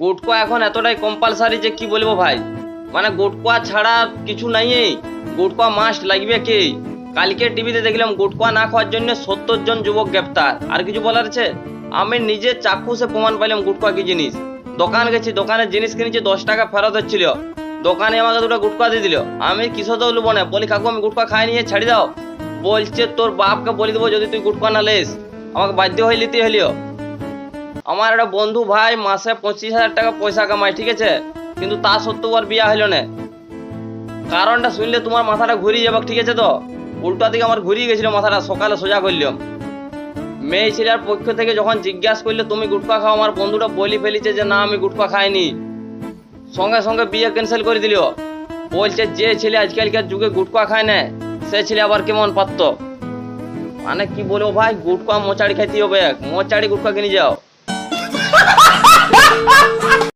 গুটকা এখন এতটাই কম্পালসারি যে কি বলবো ভাই, মানে গুটকা ছাড়া কিছু নাই, গুটকা মাস্ট লাগবে কি। কালকে টিভিতে দেখলাম গুটকা না খাওয়ার জন্য 70 জন যুবক গ্রেপ্তার। আর কিছু বলার আছে? আমি নিজে চাক্ষুষে প্রমাণ পাইলাম গুটকা কি জিনিস। দোকান গেছি, দোকানের জিনিস কিনেছি, 10 টাকা ফেরত হচ্ছিল, দোকানে আমাকে দুটো গুটকা দিয়ে দিল। আমি কিশোর লুবো না, বলি কাকু আমি গুটকা খাই নিয়ে ছাড়ি দাও। বলছে তোর বাপকে বলে দেবো যদি তুই গুটকা না লেস। আমাকে বাধ্য হয়ে নিতে হলিও। আমার একটা বন্ধু ভাই মাসে 25,000 টাকা পয়সা কামায়, ঠিক আছে, কিন্তু তা সত্ত্বেও আর বিয়া হইল না। কারণটা শুনলে তোমার মাথাটা ঘুরিয়ে যাবে, ঠিক আছে? তো উল্টা দিকে আমার ঘুরিয়ে গেছিল মাথাটা, সকালে সোজা করলাম। মেয়ে ছেলের পক্ষ থেকে যখন জিজ্ঞাসা করলে তুমি গুটকা খাও, আমার বন্ধুটা বলি ফেলিছে যে না আমি গুটকা খাইনি। সঙ্গে সঙ্গে বিয়ে ক্যান্সেল করে দিল। বলছে যে ছেলে আজকালকার যুগে গুটকা খায় না সে ছেলে আবার কেমন পারত। মানে কি বলবো ভাই, গুটকা মোচাড়ি খাইতে হবে, মোচাড়ি গুটকা কিনে যাও।